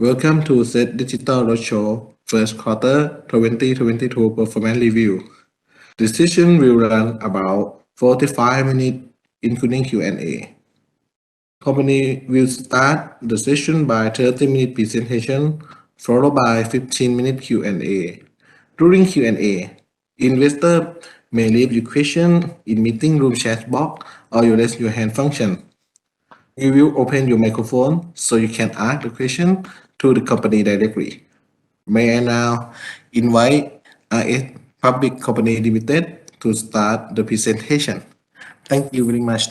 Welcome to Set Digital Roadshow First Quarter 2022 Performance Review. This session will run about 45 minutes, including Q&A. Company will start the session by 30-minute presentation, followed by 15-minute Q&A. During Q&A, investor may leave your question in meeting room chat box or you raise your hand function. We will open your microphone so you can ask the question to the company directly. May I now invite RS Public Company Limited to start the presentation. Thank you very much.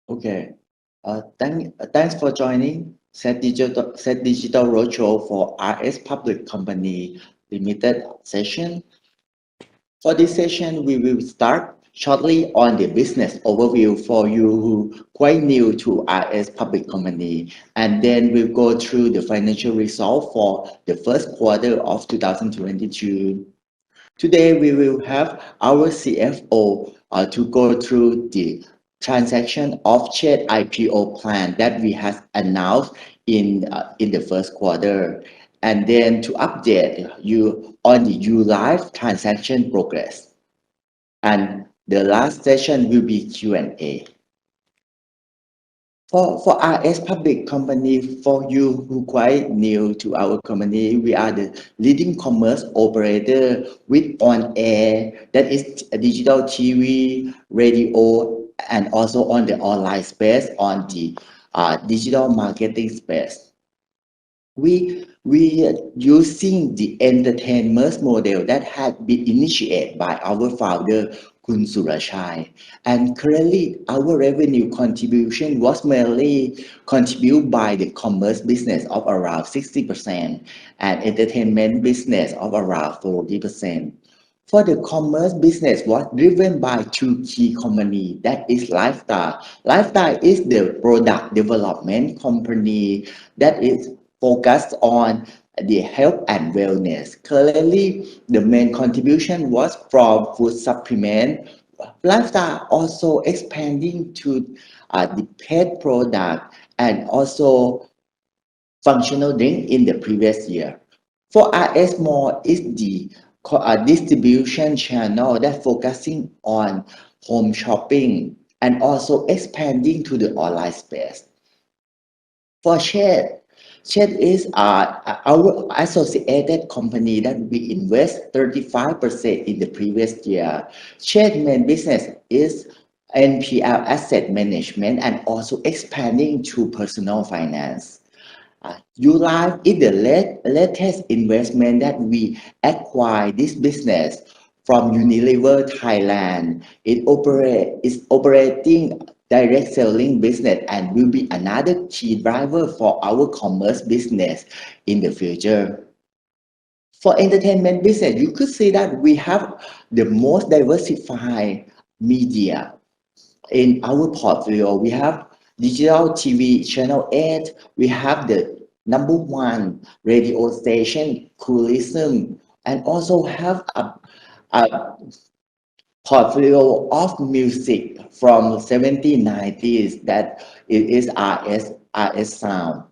Okay. Thanks for joining Set Digital Roadshow for RS Public Company Limited session. For this session, we will start shortly on the business overview for you who quite new to RS Public Company, and then we'll go through the financial result for the first quarter of 2022. Today, we will have our CFO to go through the transaction of Ched IPO plan that we have announced in the first quarter, and then to update you on the ULive transaction progress. And the last session will be Q&A. For RS Public Company, for you who quite new to our company, we are the leading commerce operator with on air, that is digital TV, radio, and also on the online space, on the digital marketing space. We are using the entertainment model that had been initiated by our founder, Kun Surachai. And currently, our revenue contribution was mainly contributed by the commerce business of around 60% and entertainment business of around 40%. For the commerce business was driven by two key companies, that is Lifestyle. Lifestyle is the product development company that is focused on the health and wellness. Currently, the main contribution was from food supplement. Lifestyle also expanding to the pet product and also functional drink in the previous year. For RS Mall is the distribution channel that focusing on home shopping and also expanding to the online space. For Ched is our associated company that we invest 35% in the previous year. Ched main business is NPL asset management and also expanding to personal finance. ULive is the latest investment that we acquired this business from Unilever Thailand. It is operating direct selling business and will be another key driver for our commerce business in the future. For entertainment business, you could see that we have the most diversified media in our portfolio. We have digital TV channel 8, we have the #1 radio station, Coolism, and also have a portfolio of music from 70s, 90s that it is RS Sound.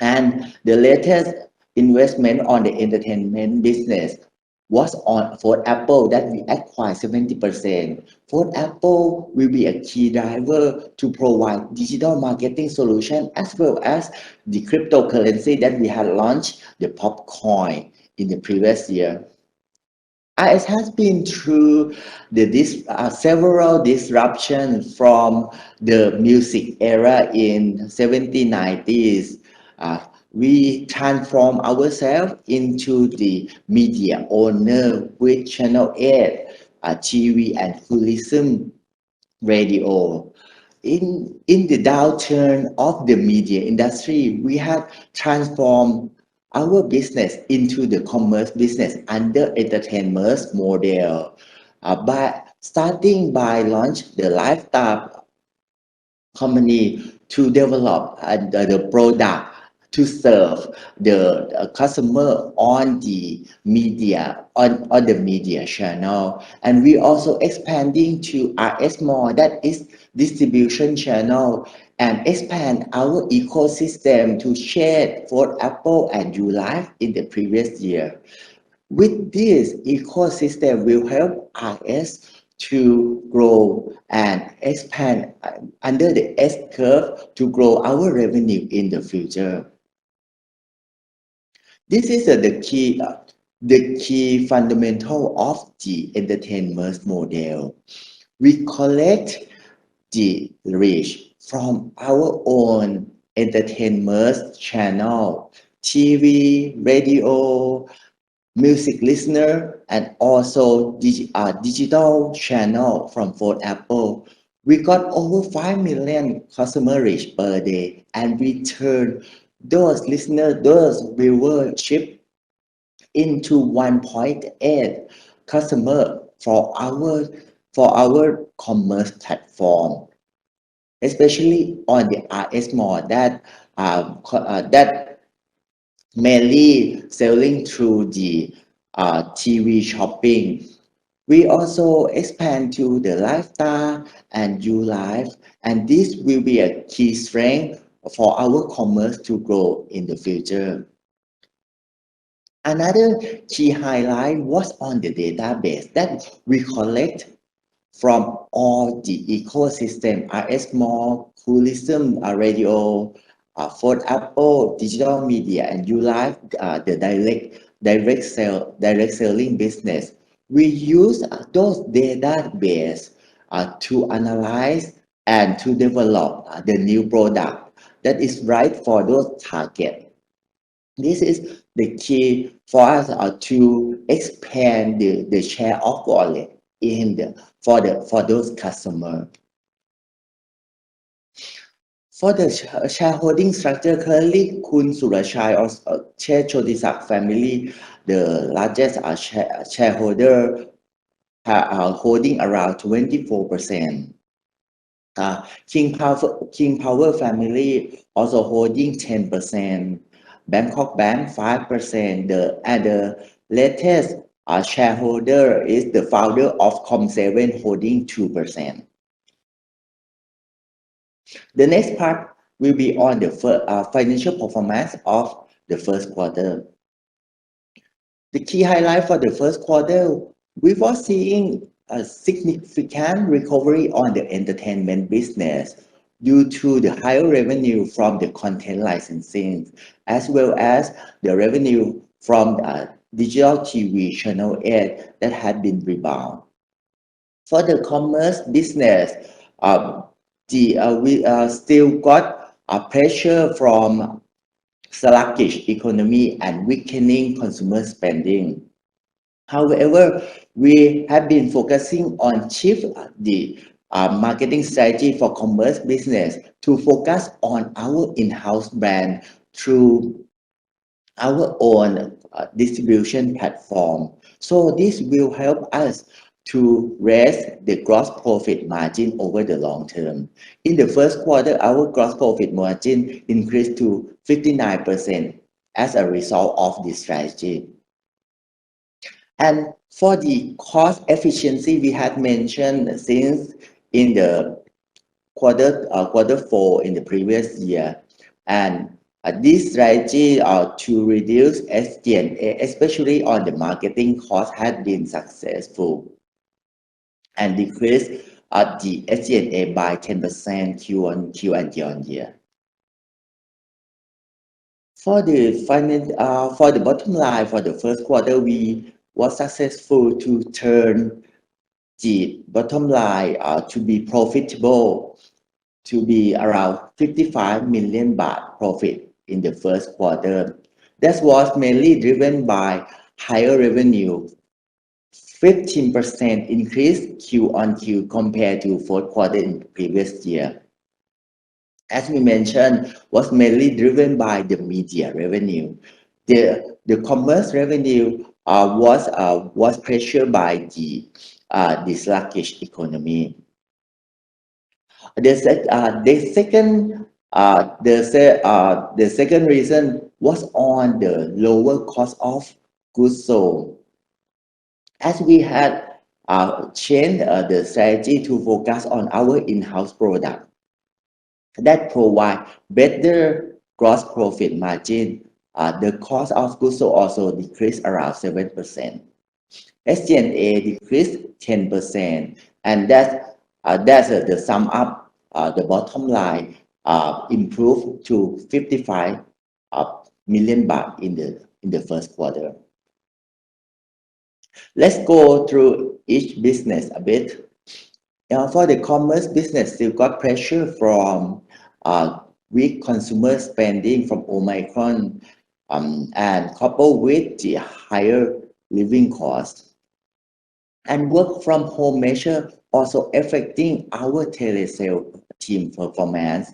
And the latest investment on the entertainment business was on Ford Apple that we acquired 70%. Ford Apple will be a key driver to provide digital marketing solution as well as the cryptocurrency that we had launched, the Popcoin, in the previous year. RS has been through several disruptions from the music era in 70s, 90s. We transform ourselves into the media owner with Channel 8, TV, and Coolism radio. In the downturn of the media industry, we have transformed our business into the commerce business under entertainment model. By starting by launch the Lifestyle company to develop the product to serve the customer on the media on the media channel, and we also expanding to RS Mall, that is distribution channel, and expand our ecosystem to share for Apple and Ulife in the previous year. With this ecosystem will help us to grow and expand under the S curve to grow our revenue in the future. This is the key fundamental of the entertainment model. We collect the reach from our own entertainment channel, TV, radio, music listener, and also digital channel from Ford Apple. We got over 5 million customer reach per day, and we turn those listeners, those viewership into 1.8 customer for our commerce platform, especially on the RS Mall that mainly selling through the TV shopping. We also expand to the lifestyle and ULife, and this will be a key strength for our commerce to grow in the future. Another key highlight was on the database that we collect from all the ecosystem, RS Mall, Tourism, Radio, Ford Apple, digital media, and ULife, the direct selling business. We use those database to analyze and to develop the new product that is right for those target. This is the key for us to expand the share of wallet in the for those customers. For the shareholding structure, currently Kun Surachai or Chair Chodisak family, the largest shareholder, are holding around 24%. King Power family also holding 10%. Bangkok Bank 5%. The latest shareholder is the founder of Com7 holding 2%. The next part will be on the financial performance of the first quarter. The key highlight for the first quarter, we were seeing a significant recovery on the entertainment business due to the higher revenue from the content licensing, as well as the revenue from digital TV channel 8 that had been rebound. For the commerce business, we still got a pressure from sluggish economy and weakening consumer spending. However, we have been focusing on shift the marketing strategy for commerce business to focus on our in-house brand through our own distribution platform. So this will help us to raise the gross profit margin over the long term. In the first quarter, our gross profit margin increased to 59% as a result of this strategy. And for the cost efficiency, we had mentioned since in the quarter four in the previous year, and this strategy to reduce SG&A, especially on the marketing cost, had been successful and decreased the SG&A by 10% Q on Q and year on year. For the bottom line for the first quarter, we were successful to turn the bottom line to be profitable, to be around 55 million baht profit in the first quarter. That was mainly driven by higher revenue, 15% increase Q on Q compared to fourth quarter in the previous year. As we mentioned, was mainly driven by the media revenue. The commerce revenue was pressured by the sluggish economy. The second The second reason was on the lower cost of goods sold, as we had changed the strategy to focus on our in-house product that provide better gross profit margin. The cost of goods sold also decreased around 7%. SG&A decreased 10%, and that's the sum up. The bottom line improved to 55 million baht in the first quarter. Let's go through each business a bit. For the commerce business, still got pressure from weak consumer spending from Omicron, and coupled with the higher living costs. And work from home measure also affecting our telesale team performance.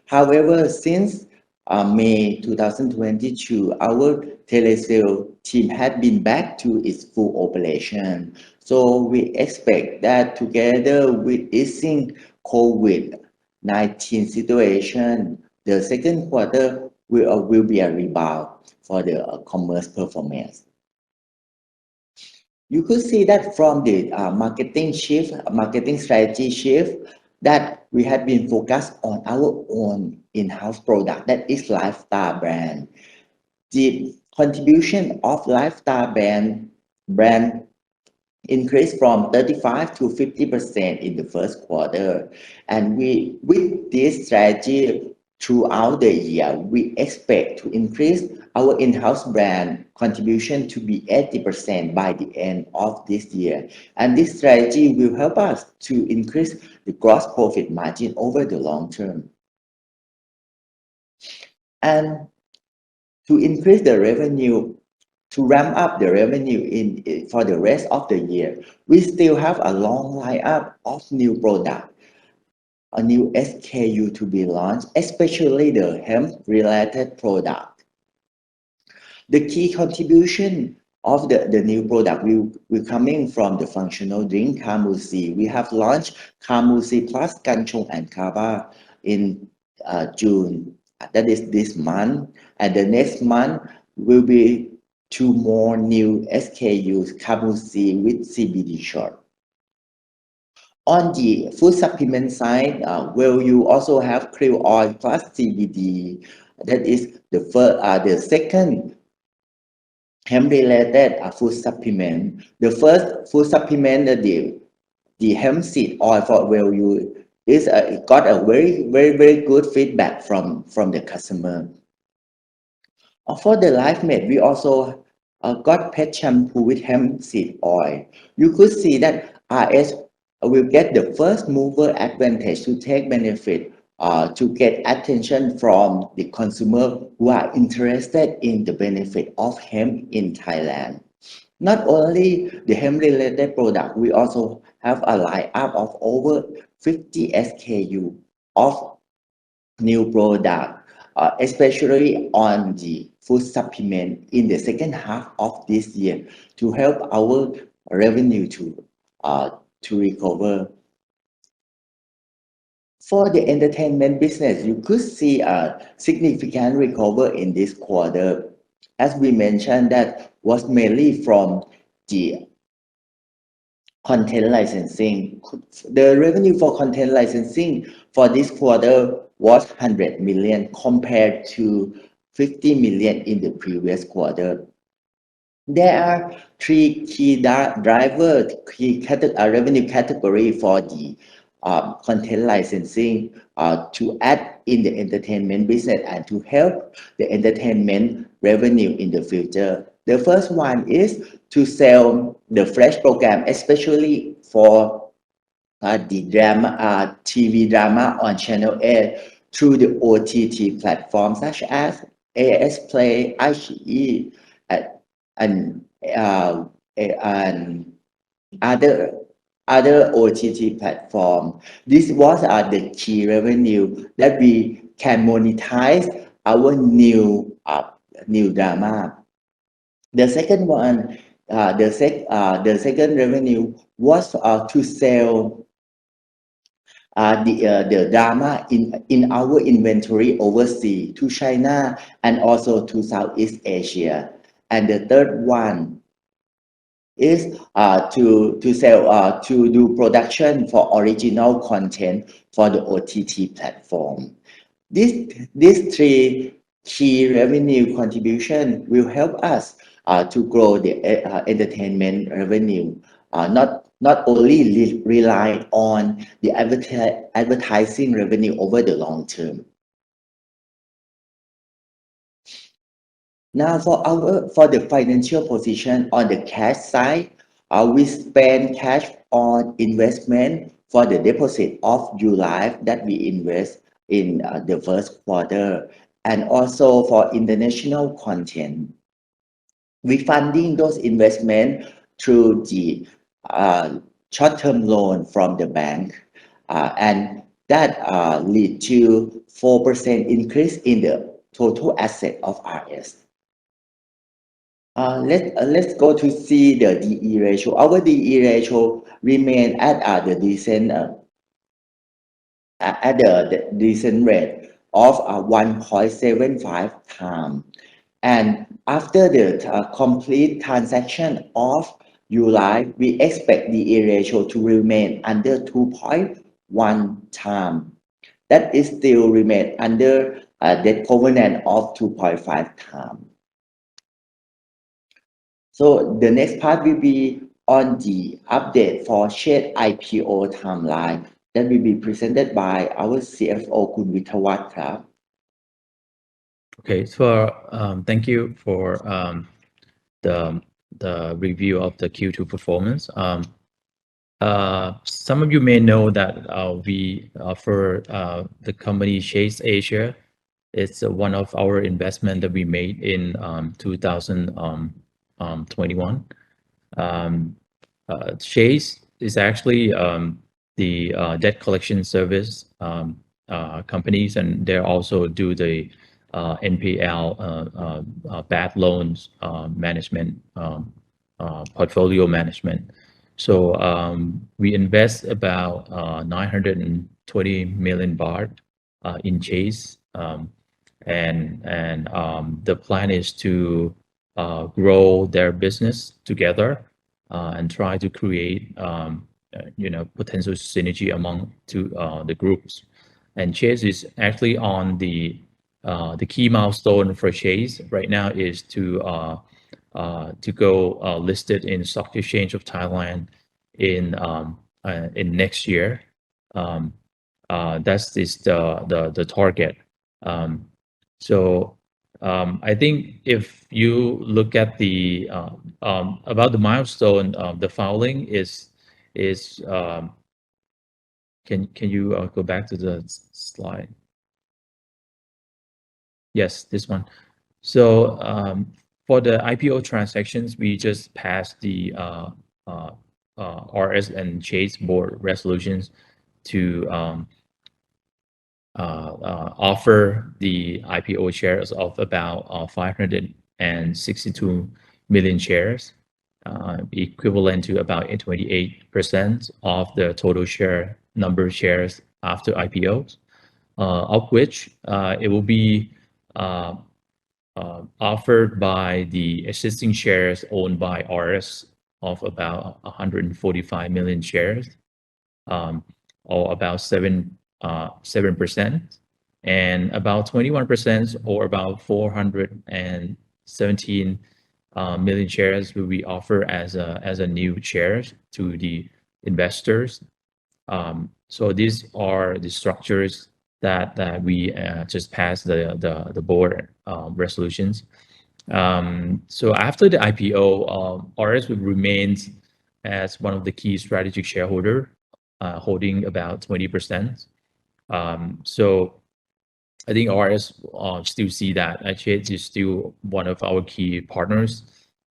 However, since May 2022, our telesale team had been back to its full operation. So we expect that together with easing COVID-19 situation, the second quarter will be a rebound for the commerce performance. You could see that from the marketing strategy shift, that we have been focused on our own in-house product, that is lifestyle brand. The contribution of lifestyle brand increased from 35 to 50% in the first quarter. And with this strategy throughout the year, we expect to increase our in-house brand contribution to be 80% by the end of this year. And this strategy will help us to increase the gross profit margin over the long term. And to increase the revenue, to ramp up the revenue for the rest of the year, we still have a long lineup of new products, a new SKU to be launched, especially the hemp-related product. The key contribution of the new product will coming from the functional drink Kamusi. We have launched Kamusi Plus Kanchong and Kaba in June. That is this month. And the next month will be two more new SKUs, Kamusi with CBD shot. On the food supplement side, where you also have krill oil plus CBD. That is the second hemp-related food supplement. The first food supplement, the hemp seed oil for value, is got a very good feedback from the customer. For the Life Mate, we also got pet shampoo with hemp seed oil. You could see that RS will get the first mover advantage to take benefit to get attention from the consumer who are interested in the benefit of hemp in Thailand. Not only the hemp-related product, we also have a lineup of over 50 SKU of new product, especially on the food supplement in the second half of this year to help our revenue to recover. For the entertainment business, you could see a significant recovery in this quarter. As we mentioned, that was mainly from the content licensing. The revenue for content licensing for this quarter was 100 million compared to 50 million in the previous quarter. There are three key drivers, revenue category for the content licensing to add in the entertainment business and to help the entertainment revenue in the future. The first one is to sell the fresh program, especially for the drama, TV drama on Channel 8 through the OTT platforms such as AS Play, iQIYI, and other OTT platform. This was the key revenue that we can monetize our new drama. The second one, the second revenue was to sell the drama in our inventory overseas to China and also to Southeast Asia. And the third one is to sell to do production for original content for the OTT platform. These three key revenue contribution will help us to grow the entertainment revenue, not only rely on the advertising revenue over the long term. Now for the financial position on the cash side, we spend cash on investment for the deposit of ULife that we invest in the first quarter, and also for international content. We funding those investment through the short-term loan from the bank, and that lead to 4% increase in the total asset of RS. Let's go to see the DE ratio. Our DE ratio remain at the decent rate of 1.75 times. And after the complete transaction of ULife, we expect the ratio to remain under 2.1 times. That is still remain under the covenant of 2.5 times. So the next part will be on the update for Shade IPO timeline that will be presented by our CFO, Kun Witawat. Okay, so thank you for the review of the Q2 performance. Some of you may know that we offer the company Chase Asia. It's one of our investment that we made in 2021. Chase is actually the debt collection service companies, and they also do the NPL bad loans management, portfolio management. So we invest about 920 million baht in Chase, and the plan is to grow their business together and try to create potential synergy among the groups. And Chase is actually on the key milestone for Chase right now is to go listed in Stock Exchange of Thailand in next year. That's the target. So I think if you look at the about the milestone, the filing is can you go back to the slide? Yes, this one. So for the IPO transactions, we just passed the RS and Chase board resolutions to offer the IPO shares of about 562 million shares, equivalent to about 28% of the total number of shares after IPOs, of which it will be offered by the existing shares owned by RS of about 145 million shares, or about 7%, and about 21% or about 417 million shares will be offered as a new shares to the investors. So these are the structures that we just passed the board resolutions. So after the IPO, RS will remain as one of the key strategic shareholder, holding about 20%. So I think RS still see that actually is still one of our key partners,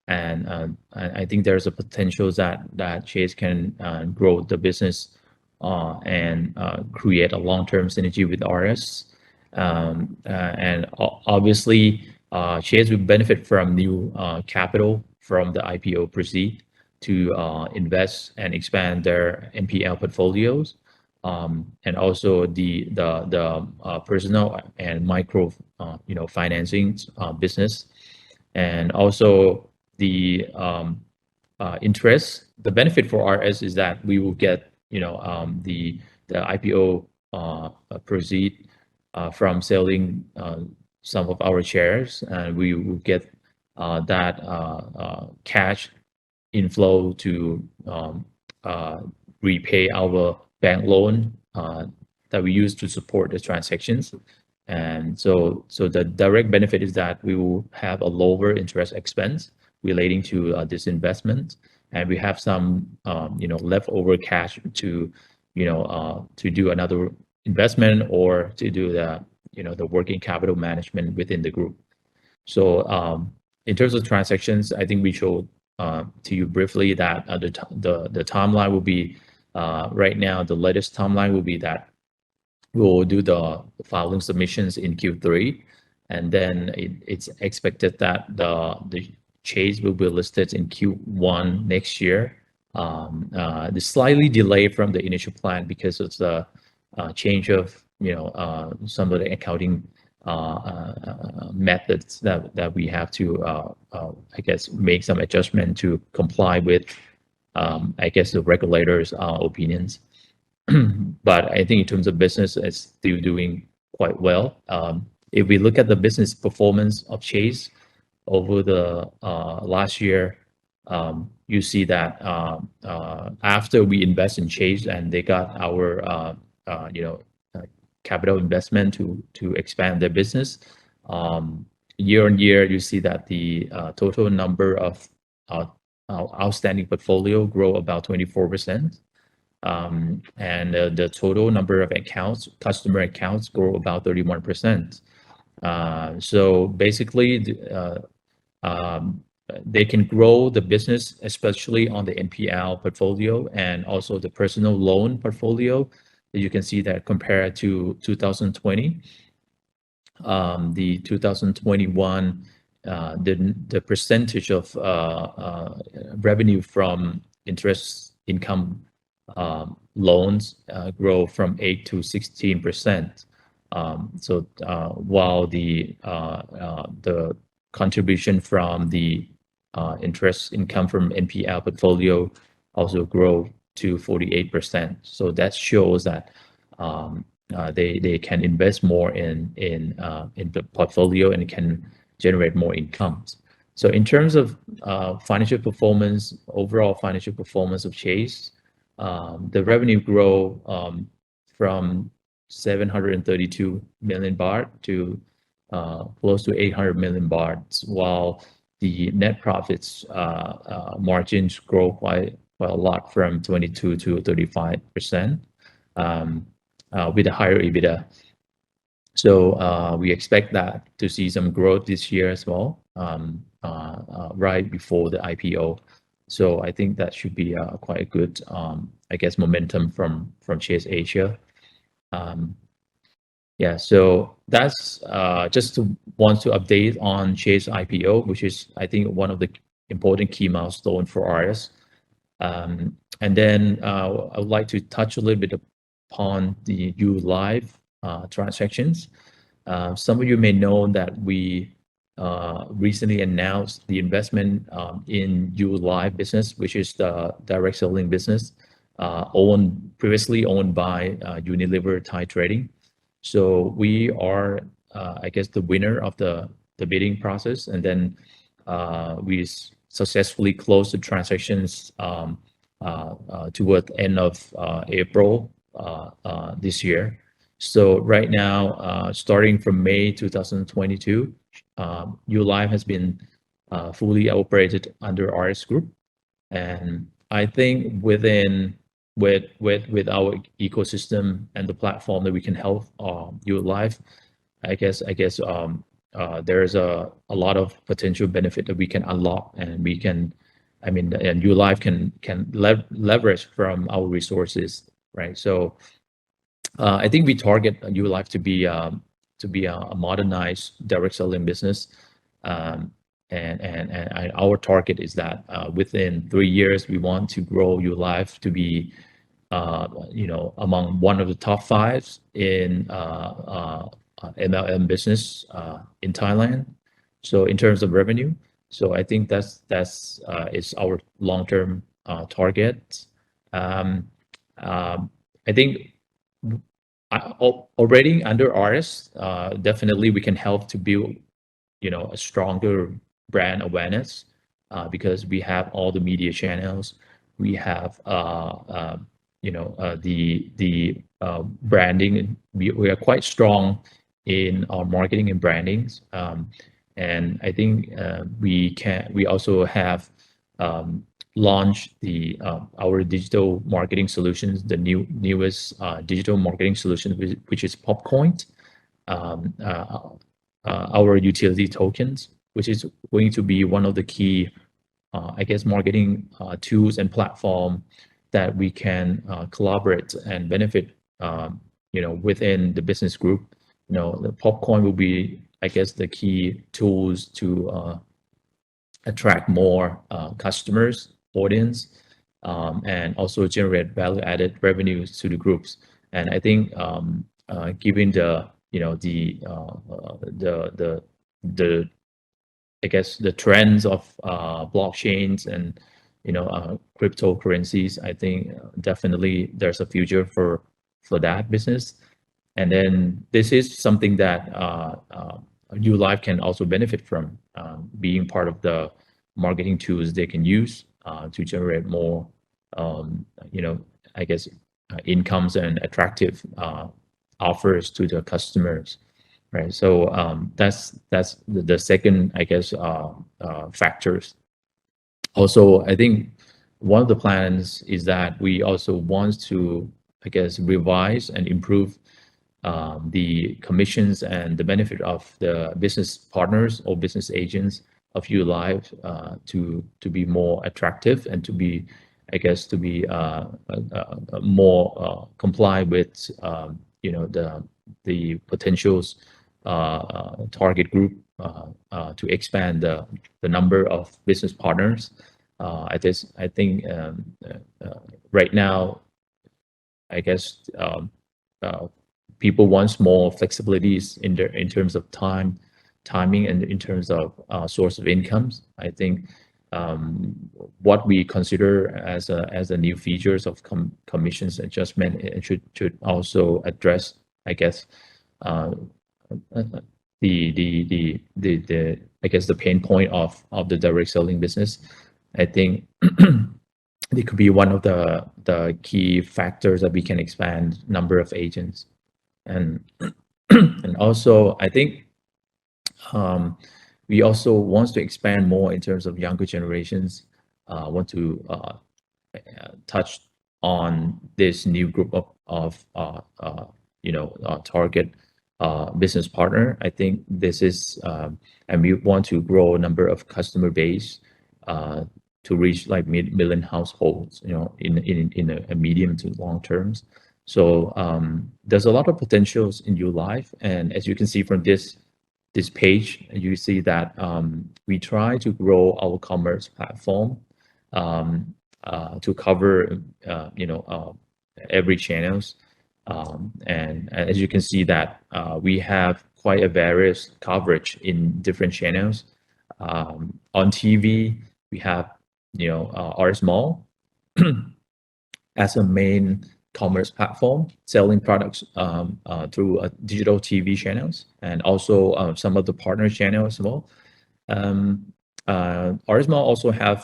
and I think there's a potential that Chase can grow the business and create a long-term synergy with RS. And obviously, Chase will benefit from new capital from the IPO proceed to invest and expand their NPL portfolios. and also the personal and micro financing business, and also the interest. The benefit for RS is that we will get the IPO proceed from selling some of our shares, and we will get that cash inflow to repay our bank loan that we use to support the transactions. And so the direct benefit is that we will have a lower interest expense relating to this investment, and we have some leftover cash to to do another investment or to do the working capital management within the group. So in terms of transactions, I think we showed to you briefly that the timeline will be right now. The latest timeline will be that we'll do the filing submissions in Q3, and then it's expected that the Chase will be listed in Q1 next year. The slightly delay from the initial plan because of the change of some of the accounting methods that we have to I guess make some adjustment to comply with I guess the regulators' opinions. But I think in terms of business, it's still doing quite well. If we look at the business performance of Chase over the last year, you see that after we invest in Chase and they got our capital investment to expand their business, year on year, you see that the total number of outstanding portfolio grow about 24%. And the total number of accounts, customer accounts, grow about 31%. So basically, they can grow the business, especially on the NPL portfolio and also the personal loan portfolio. You can see that compared to 2020, the 2021, the percentage of revenue from interest income loans grow from 8 to 16%. So while the contribution from the interest income from NPL portfolio also grow to 48%. So that shows that they can invest more in the portfolio and can generate more incomes. So in terms of financial performance, overall financial performance of Chase, the revenue grow from 732 million baht to close to 800 million baht, while the net profits margins grow quite a lot from 22 to 35% with a higher EBITDA. So we expect that to see some growth this year as well, right before the IPO. So I think that should be quite a good, I guess, momentum from Chase Asia. Yeah, so that's just want to update on Chase IPO, which is, I think, one of the important key milestone for RS. And then I would like to touch a little bit upon the uLive transactions. Some of you may know that we recently announced the investment in uLive business, which is the direct selling business previously owned by Unilever Thai Trading. So we are, I guess, the winner of the bidding process, and then we successfully closed the transactions toward the end of April this year. So right now, starting from May 2022, uLive has been fully operated under RS Group, and I think with our ecosystem and the platform that we can help uLive, I guess there is a lot of potential benefit that we can unlock, and we can, I mean, and uLive can leverage from our resources, right? So I think we target uLive to be a modernized direct selling business, and our target is that within 3 years we want to grow uLive to be among one of the top five in MLM business in Thailand. So in terms of revenue, so I think that's is our long-term target. I think already under RS, definitely we can help to build, a stronger brand awareness because we have all the media channels. We have, the branding. We are quite strong in our marketing and brandings. And I think we also have launched our digital marketing solutions, the newest digital marketing solution, which is Popcoin, our utility tokens, which is going to be one of the key, marketing tools and platform that we can collaborate and benefit, within the business group. The Popcoin will be, the key tools to attract more customers, audience, and also generate value-added revenues to the groups. And I think, given the trends of blockchains and cryptocurrencies, I think definitely there's a future for that business. And then this is something that ULife can also benefit from, being part of the marketing tools they can use to generate more, incomes and attractive offers to the customers, right? So that's the second, factors. Also, I think one of the plans is that we also want to, revise and improve the commissions and the benefit of the business partners or business agents of ULife to be more attractive and to be, more comply with, the potentials target group to expand the number of business partners. I think right now, people want more flexibilities in terms of timing and in terms of source of incomes. I think what we consider as a new features of commissions adjustment, it should also address, the pain point of the direct selling business. I think it could be one of the key factors that we can expand number of agents. And also I think we also want to expand more in terms of younger generations, want to touch on this new group of target business partner. I think this is, and we want to grow a number of customer base to reach like million households, in a medium to long terms. So there's a lot of potentials in ULife, and as you can see from this page, you see that we try to grow our commerce platform to cover every channels, and as you can see that we have quite a various coverage in different channels. On TV, we have RS Mall as a main commerce platform, selling products through digital TV channels, and also some of the partner channels as well. RS Mall also have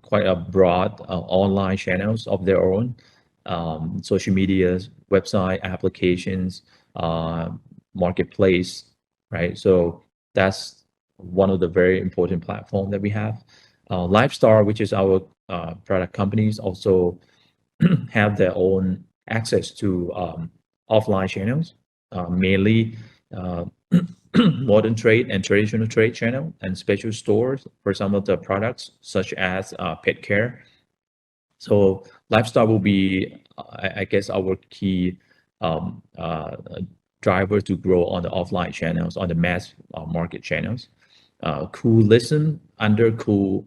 quite a broad online channels of their own, social medias, website, applications, marketplace, right? So that's one of the very important platform that we have. Lifestar, which is our product companies, also have their own access to offline channels, mainly modern trade and traditional trade channel, and special stores for some of the products such as pet care. So Lifestyle will be, our key driver to grow on the offline channels, on the mass market channels. Cool Listen under Cool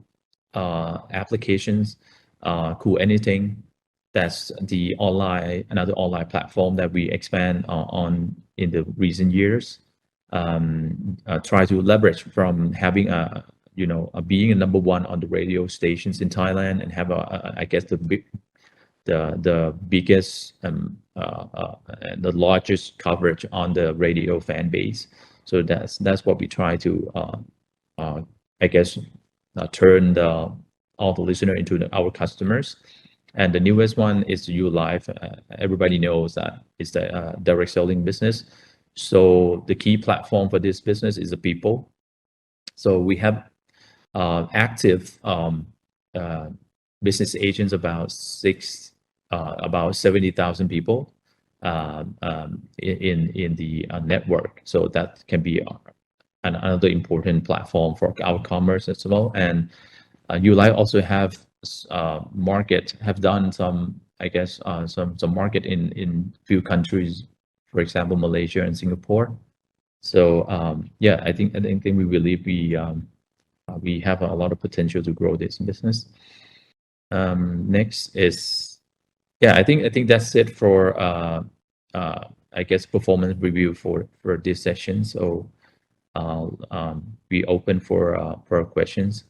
applications, Cool Anything, that's the another online platform that we expand on in the recent years. Try to leverage from having being a number one on the radio stations in Thailand and have I guess the biggest and the largest coverage on the radio fan base. So that's what we try to I guess turn all the listener into our customers. And the newest one is U Live. Everybody knows that it's the direct selling business. So the key platform for this business is the people. So we have active business agents, about 70,000 people in the network. So that can be another important platform for our commerce as well. And Ulive also have done some, I guess, some market in few countries, for example, Malaysia and Singapore. So yeah, I think we believe we have a lot of potential to grow this business. Next is, yeah, I think that's it for I guess performance review for this session. So I'll be open for questions.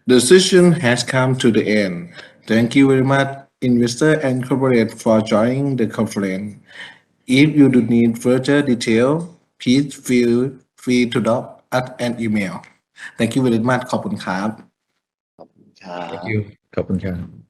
The session has come to the end. Thank you very much, investor and corporate, for joining the conference. If you do need further detail, please feel free to drop us an email. Thank you very much. ขอบคุณครับ ครับ Thank you. ขอบคุณครับ